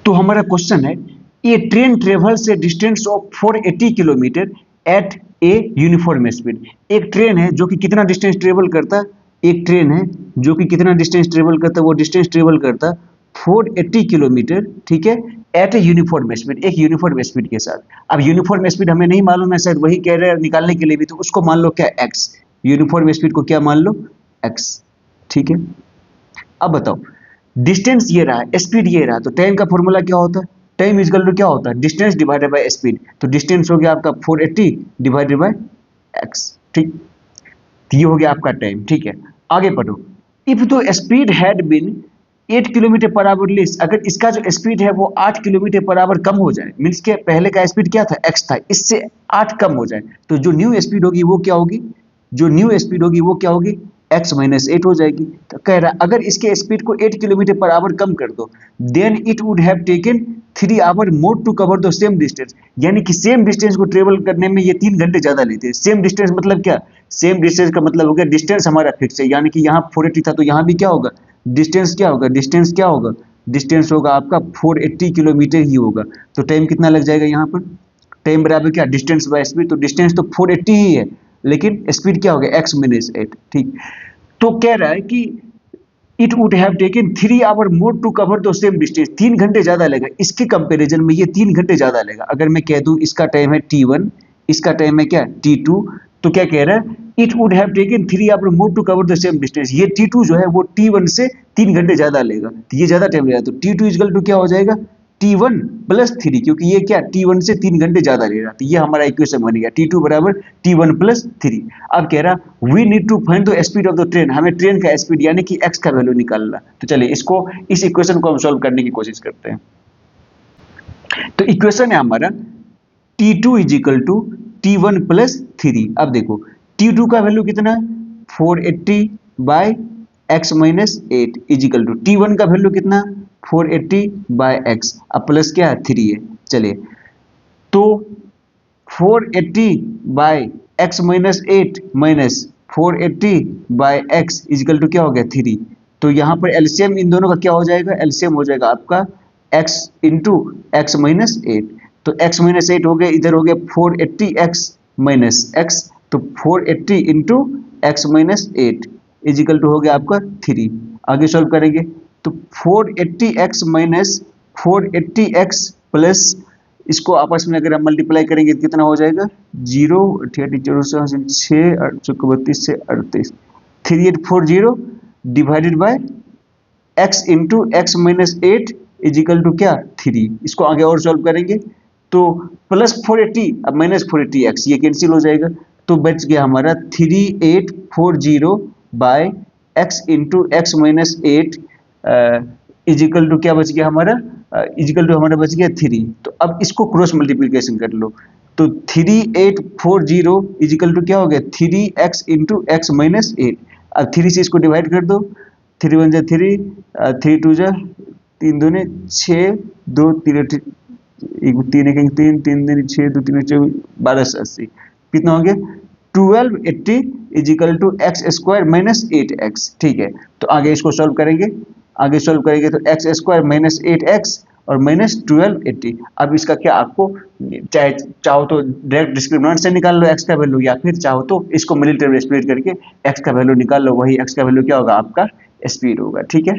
तो हमारा क्वेश्चन है, a train travels a distance of 480 kilometre at a uniform speed. एक ट्रेन है जो कि कितना डिस्टेंस ट्रेवल करता है, एक ट्रेन है जो कि कितना डिस्टेंस ट्रेवल करता है, वो डिस्टेंस ट्रेवल करता 480 किलोमीटर, ठीक है, एट ए यूनिफॉर्म स्पीड, एक यूनिफॉर्म स्पीड के साथ। अब यूनिफॉर्म स्पीड हमें नहीं मालूम है, शायद वही कह रहे हैं निकालने के लिए भी, तो उसको मान लो क्या, एक्स। यूनिफॉर्म स्पीड को क्या मान लो, एक्स, ठीक है। अब बताओ, डिस्टेंस ये रहा, स्पीड ये रहा, तो टाइम का फॉर्मूला क्या होता है, टाइम इज इक्वल टू क्या होता है, डिस्टेंस डिवाइडेड बाय स्पीड। तो डिस्टेंस हो गया आपका 480 डिवाइडेड बाय एक्स, ठीक। तो ये हो गया आपका टाइम, ठीक है। आगे पढ़ो, if the speed had been 8 kilometre per hour less, अगर इसका जो स्पीड है वो 8 किलोमीटर पर आवर कम हो जाए, मीन्स के पहले का स्पीड क्या था, एक्स था, इससे 8 कम हो जाए, तो जो न्यू स्पीड होगी वो क्या होगी, जो न्यू स्पीड होगी वो क्या होगी, x माइनस 8 हो जाएगी। तो कह रहा है अगर इसके स्पीड को 8 किलोमीटर पर आवर कम कर दो, then it would have taken 3 hour more to cover the same distance, यानी कि सेम डिस्टेंस को ट्रेवल करने में ये 3 घंटे ज्यादा लेते हैं। सेम डिस्टेंस मतलब क्या, सेम डिस्टेंस का मतलब हो गया डिस्टेंस हमारा फिक्स है, यानी कि यहाँ 480 था तो यहाँ भी क्या होगा, डिस्टेंस क्या होगा, डिस्टेंस क्या होगा, डिस्टेंस होगा आपका 480 किलोमीटर ही होगा। तो टाइम कितना लग जाएगा यहाँ पर, टाइम बराबर क्या, डिस्टेंस बाय स्पीड, तो डिस्टेंस तो 480 ही है, लेकिन स्पीड क्या हो गया, x माइनस 8, ठीक। तो कह रहा है कि it would have taken 3 hour more to cover the same distance, 3 घंटे ज्यादा लेगा, इसके कंपैरिजन में ये 3 घंटे ज्यादा लेगा। अगर मैं कह दूं इसका टाइम है t1, इसका टाइम है क्या, t2, तो क्या कह रहा है, it would have taken 3 hour more to cover the same distance, ये t2 जो है वो t1 से 3 घंटे ज्यादा लेगा, तो ये ज्यादा टाइम लेगा, तो t2 इक्वल टू क्या हो जाएगा, t1 प्लस 3, क्योंकि ये क्या t1 से 3 घंटे ज्यादा ले रहा, तो ये हमारा इक्वेशन बन गया, t2 बराबर t1 प्लस 3। अब कह रहा we need to find the speed of the train, हमें ट्रेन का स्पीड यानी कि x का वैल्यू निकालना। तो चलिए इसको, इस इक्वेशन को हम सॉल्व करने की कोशिश करते हैं। तो इक्वेशन है हमारा t2 is equal to t1 plus 3। अब देखो t2 का वैल्यू कितना है, 480 by x minus 8 is equal to t1 का वैल्यू कितना, 480 बाय x, अब प्लस क्या है, 3 है। चलिए तो 480 by x minus 8 minus 480 by x is equal to क्या हो गया, 3। तो यहाँ पर एलसीएम इन दोनों का क्या हो जाएगा, एलसीएम हो जाएगा आपका x इंटू एक्स माइनस 8, तो x माइनस 8 हो गया, इधर हो गया 480x माइनस x, तो 480 into x minus 8 is equal to हो गया आपका 3। आगे सॉल्व करेंगे तो 480x माइनस 480x प्लस, इसको आपस में अगर हम मल्टीप्लाई करेंगे तो कितना हो जाएगा, 0 88 6 32 से 38, 3840 divided by x into x minus 8 is equal to क्या, 3। इसको आगे और सॉल्व करेंगे तो प्लस 480 अब माइनस 480x, ये कैंसिल हो जाएगा, तो बच गया हमारा 3840 by x into x minus 8 is equal to क्या बच गया हमारा, इज इक्वल टू हमारा बच गया 3। तो अब इसको क्रॉस मल्टीप्लिकेशन कर लो, तो 3840 इज इक्वल टू क्या हो गया, 3x इंटू एक्स माइनस 8। अब 3 से इसको डिवाइड कर दो, 3 1 जा 3, 3 2 जा 3 दूने 6, 2 3 एक 3 1 3 3 दूने 6 2 3 24 1280, कितना हो गया 1280 is equal to x square minus 8x, ठीक है। तो आगे इसको सॉल्व करेंगे, आगे सॉल्व करेंगे तो एक्स स्क्वायर माइनस 8x और माइनस 1280। अब इसका क्या, आपको चाहो तो डायरेक्ट डिस्क्रिमिनेंट से निकाल लो x का वैल्यू, या फिर चाहो तो इसको मिलिटरी स्प्लिट करके x का वैल्यू निकाल लो, वही x का वैल्यू क्या होगा आपका स्पीड होगा, ठीक है।